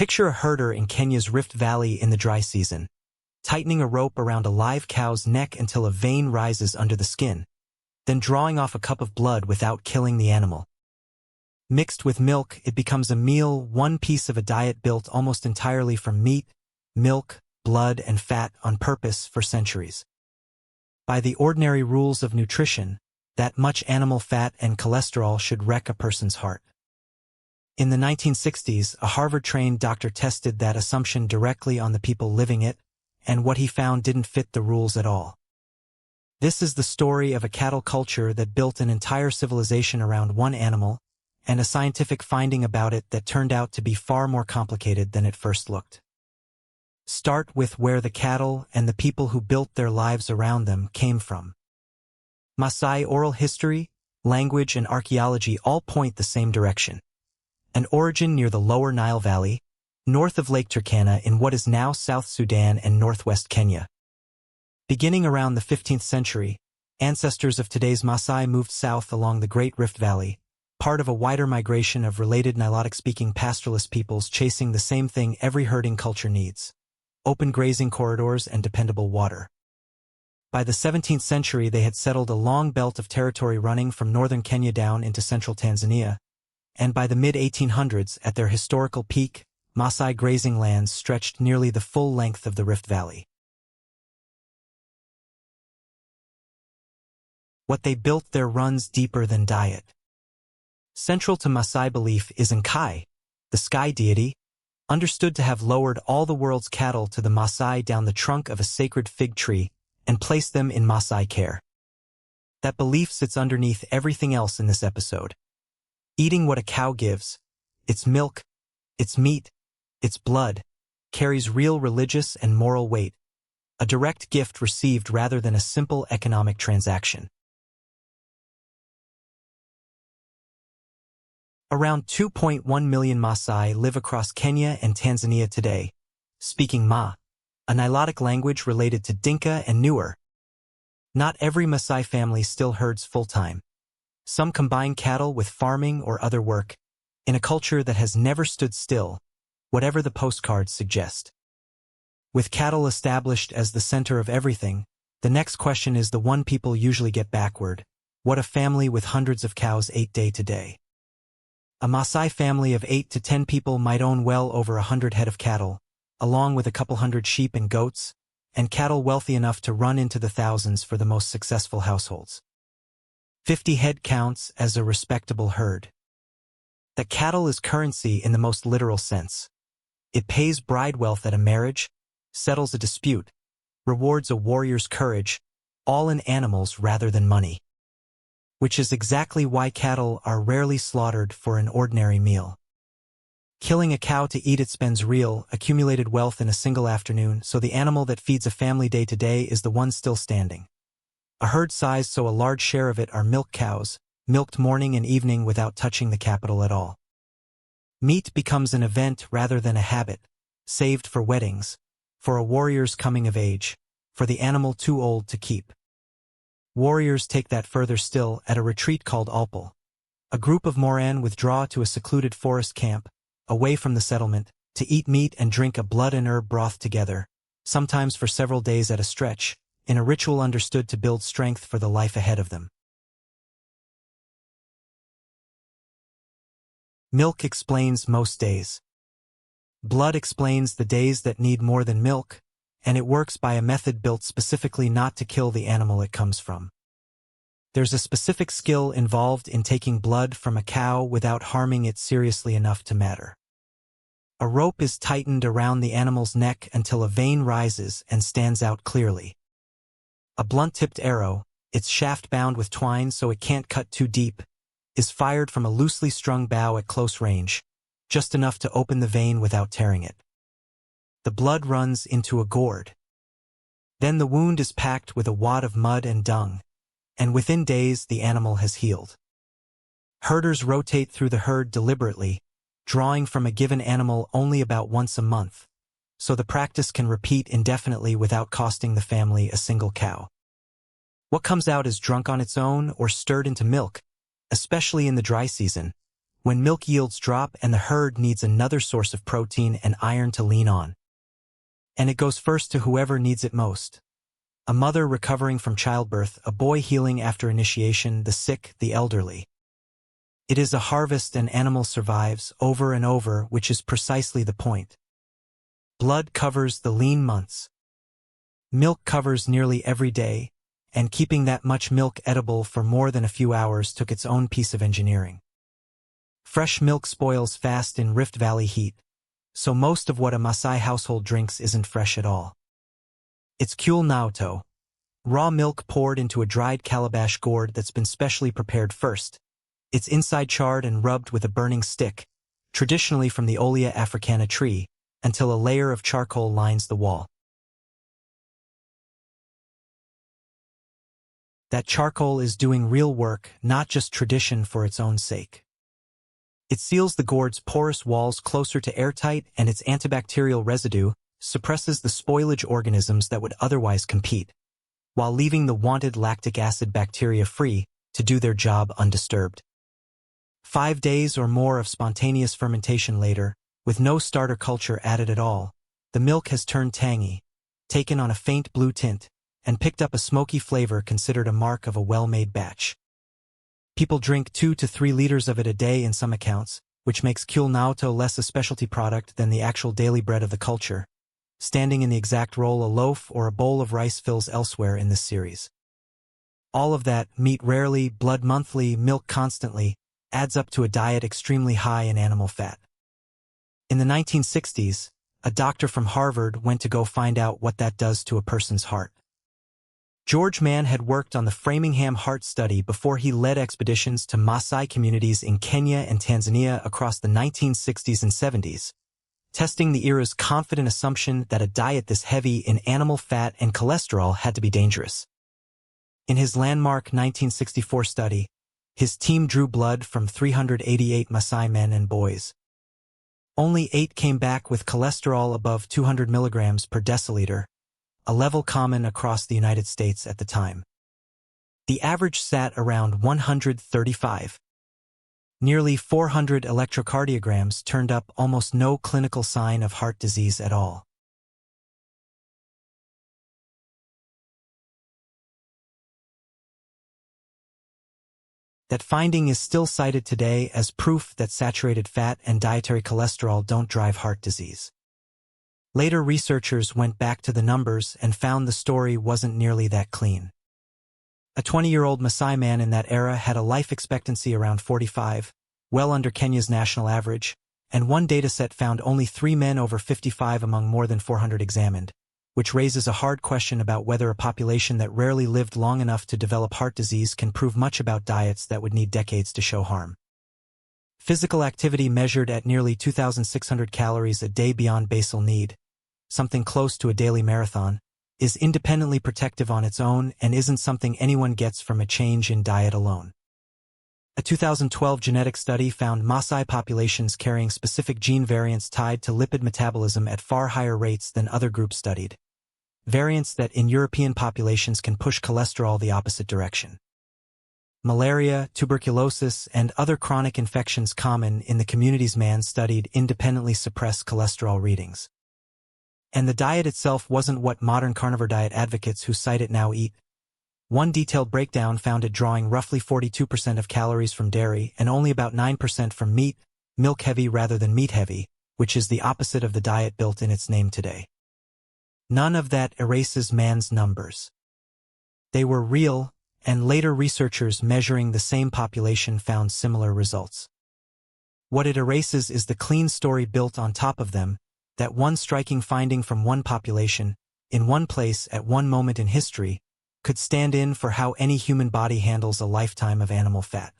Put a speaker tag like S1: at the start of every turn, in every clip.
S1: Picture a herder in Kenya's Rift Valley in the dry season, tightening a rope around a live cow's neck until a vein rises under the skin, then drawing off a cup of blood without killing the animal. Mixed with milk, it becomes a meal, one piece of a diet built almost entirely from meat, milk, blood, and fat on purpose for centuries. By the ordinary rules of nutrition, that much animal fat and cholesterol should wreck a person's heart. In the 1960s, a Harvard-trained doctor tested that assumption directly on the people living it, and what he found didn't fit the rules at all. This is the story of a cattle culture that built an entire civilization around one animal, and a scientific finding about it that turned out to be far more complicated than it first looked. Start with where the cattle and the people who built their lives around them came from. Maasai oral history, language, and archaeology all point the same direction. An origin near the lower Nile Valley, north of Lake Turkana in what is now South Sudan and northwest Kenya. Beginning around the 15th century, ancestors of today's Maasai moved south along the Great Rift Valley, part of a wider migration of related Nilotic-speaking pastoralist peoples chasing the same thing every herding culture needs: open grazing corridors and dependable water. By the 17th century, they had settled a long belt of territory running from northern Kenya down into central Tanzania, and by the mid-1800s, at their historical peak, Maasai grazing lands stretched nearly the full length of the Rift Valley. What they built there runs deeper than diet. Central to Maasai belief is Nkai, the sky deity, understood to have lowered all the world's cattle to the Maasai down the trunk of a sacred fig tree and placed them in Maasai care. That belief sits underneath everything else in this episode. Eating what a cow gives, its milk, its meat, its blood, carries real religious and moral weight, a direct gift received rather than a simple economic transaction. Around 2.1 million Maasai live across Kenya and Tanzania today, speaking Ma, a Nilotic language related to Dinka and Nuer. Not every Maasai family still herds full-time. Some combine cattle with farming or other work, in a culture that has never stood still, whatever the postcards suggest. With cattle established as the center of everything, the next question is the one people usually get backward: what a family with hundreds of cows ate day to day. A Maasai family of 8 to 10 people might own well over 100 head of cattle, along with a couple hundred sheep and goats, and cattle wealthy enough to run into the thousands for the most successful households. 50 head counts as a respectable herd. That cattle is currency in the most literal sense. It pays bride wealth at a marriage, settles a dispute, rewards a warrior's courage, all in animals rather than money. Which is exactly why cattle are rarely slaughtered for an ordinary meal. Killing a cow to eat it spends real, accumulated wealth in a single afternoon, so the animal that feeds a family day to day is the one still standing. A herd sized so a large share of it are milk cows, milked morning and evening without touching the capital at all. Meat becomes an event rather than a habit, saved for weddings, for a warrior's coming of age, for the animal too old to keep. Warriors take that further still at a retreat called Alpal. A group of Moran withdraw to a secluded forest camp, away from the settlement, to eat meat and drink a blood and herb broth together, sometimes for several days at a stretch, in a ritual understood to build strength for the life ahead of them. Milk explains most days. Blood explains the days that need more than milk, and it works by a method built specifically not to kill the animal it comes from. There's a specific skill involved in taking blood from a cow without harming it seriously enough to matter. A rope is tightened around the animal's neck until a vein rises and stands out clearly. A blunt-tipped arrow, its shaft bound with twine so it can't cut too deep, is fired from a loosely strung bow at close range, just enough to open the vein without tearing it. The blood runs into a gourd. Then the wound is packed with a wad of mud and dung, and within days the animal has healed. Herders rotate through the herd deliberately, drawing from a given animal only about once a month, so the practice can repeat indefinitely without costing the family a single cow. What comes out is drunk on its own or stirred into milk, especially in the dry season, when milk yields drop and the herd needs another source of protein and iron to lean on. And it goes first to whoever needs it most. A mother recovering from childbirth, a boy healing after initiation, the sick, the elderly. It is a harvest and animal survives over and over, which is precisely the point. Blood covers the lean months. Milk covers nearly every day, and keeping that much milk edible for more than a few hours took its own piece of engineering. Fresh milk spoils fast in Rift Valley heat, so most of what a Maasai household drinks isn't fresh at all. It's kule nauto, raw milk poured into a dried calabash gourd that's been specially prepared first. Its inside charred and rubbed with a burning stick, traditionally from the Olea africana tree, until a layer of charcoal lines the wall. That charcoal is doing real work, not just tradition for its own sake. It seals the gourd's porous walls closer to airtight, and its antibacterial residue suppresses the spoilage organisms that would otherwise compete, while leaving the wanted lactic acid bacteria free to do their job undisturbed. 5 days or more of spontaneous fermentation later, with no starter culture added at all, the milk has turned tangy, taken on a faint blue tint, and picked up a smoky flavor considered a mark of a well-made batch. People drink 2 to 3 liters of it a day in some accounts, which makes kule nauto less a specialty product than the actual daily bread of the culture, standing in the exact role a loaf or a bowl of rice fills elsewhere in this series. All of that, meat rarely, blood monthly, milk constantly, adds up to a diet extremely high in animal fat. In the 1960s, a doctor from Harvard went to go find out what that does to a person's heart. George Mann had worked on the Framingham Heart Study before he led expeditions to Maasai communities in Kenya and Tanzania across the 1960s and 70s, testing the era's confident assumption that a diet this heavy in animal fat and cholesterol had to be dangerous. In his landmark 1964 study, his team drew blood from 388 Maasai men and boys. Only 8 came back with cholesterol above 200 milligrams per deciliter, a level common across the United States at the time. The average sat around 135. Nearly 400 electrocardiograms turned up almost no clinical sign of heart disease at all. That finding is still cited today as proof that saturated fat and dietary cholesterol don't drive heart disease. Later researchers went back to the numbers and found the story wasn't nearly that clean. A 20-year-old Maasai man in that era had a life expectancy around 45, well under Kenya's national average, and one dataset found only 3 men over 55 among more than 400 examined, which raises a hard question about whether a population that rarely lived long enough to develop heart disease can prove much about diets that would need decades to show harm. Physical activity measured at nearly 2,600 calories a day beyond basal need, something close to a daily marathon, is independently protective on its own and isn't something anyone gets from a change in diet alone. A 2012 genetic study found Maasai populations carrying specific gene variants tied to lipid metabolism at far higher rates than other groups studied, variants that in European populations can push cholesterol the opposite direction. Malaria, tuberculosis, and other chronic infections common in the communities Mann studied independently suppress cholesterol readings. And the diet itself wasn't what modern carnivore diet advocates who cite it now eat. One detailed breakdown found it drawing roughly 42% of calories from dairy and only about 9% from meat, milk-heavy rather than meat-heavy, which is the opposite of the diet built in its name today. None of that erases Mann's numbers. They were real, and later researchers measuring the same population found similar results. What it erases is the clean story built on top of them, that one striking finding from one population, in one place at one moment in history, could stand in for how any human body handles a lifetime of animal fat.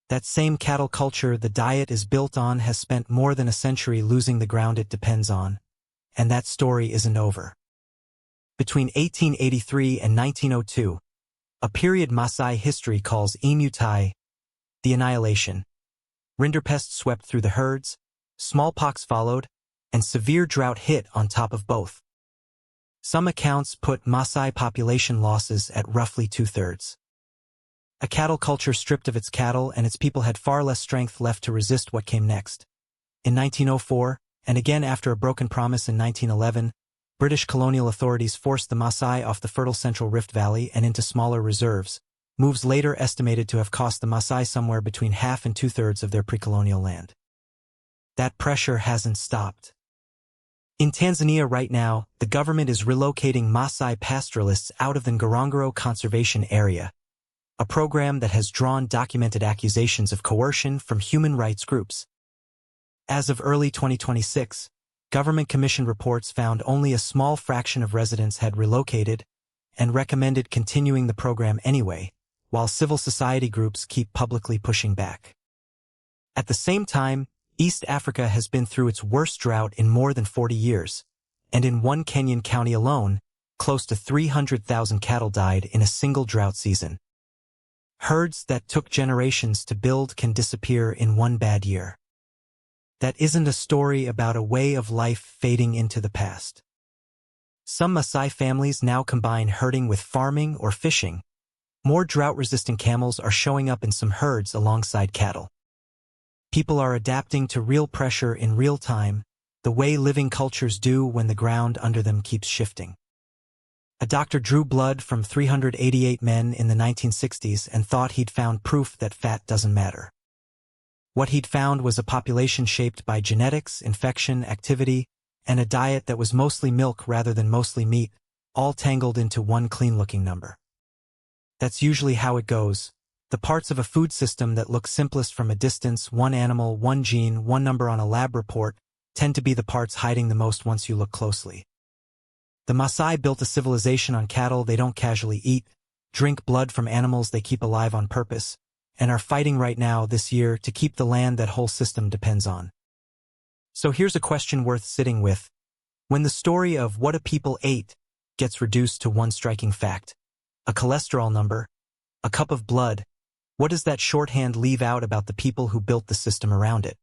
S1: That same cattle culture the diet is built on has spent more than a century losing the ground it depends on, and that story isn't over. Between 1883 and 1902, a period Maasai history calls Emutai, the annihilation, rinderpest swept through the herds, smallpox followed, and severe drought hit on top of both. Some accounts put Maasai population losses at roughly 2/3. A cattle culture stripped of its cattle, and its people had far less strength left to resist what came next. In 1904, and again after a broken promise in 1911, British colonial authorities forced the Maasai off the fertile Central Rift Valley and into smaller reserves, moves later estimated to have cost the Maasai somewhere between half and two-thirds of their pre-colonial land. That pressure hasn't stopped. In Tanzania right now, the government is relocating Maasai pastoralists out of the Ngorongoro Conservation Area, a program that has drawn documented accusations of coercion from human rights groups. As of early 2026, government-commissioned reports found only a small fraction of residents had relocated and recommended continuing the program anyway, while civil society groups keep publicly pushing back. At the same time, East Africa has been through its worst drought in more than 40 years, and in one Kenyan county alone, close to 300,000 cattle died in a single drought season. Herds that took generations to build can disappear in one bad year. That isn't a story about a way of life fading into the past. Some Maasai families now combine herding with farming or fishing. More drought-resistant camels are showing up in some herds alongside cattle. People are adapting to real pressure in real time, the way living cultures do when the ground under them keeps shifting. A doctor drew blood from 388 men in the 1960s and thought he'd found proof that fat doesn't matter. What he'd found was a population shaped by genetics, infection, activity, and a diet that was mostly milk rather than mostly meat, all tangled into one clean-looking number. That's usually how it goes. The parts of a food system that look simplest from a distance, one animal, one gene, one number on a lab report, tend to be the parts hiding the most once you look closely. The Maasai built a civilization on cattle they don't casually eat, drink blood from animals they keep alive on purpose, and are fighting right now this year to keep the land that whole system depends on. So here's a question worth sitting with. When the story of what a people ate gets reduced to one striking fact, a cholesterol number, a cup of blood, what does that shorthand leave out about the people who built the system around it?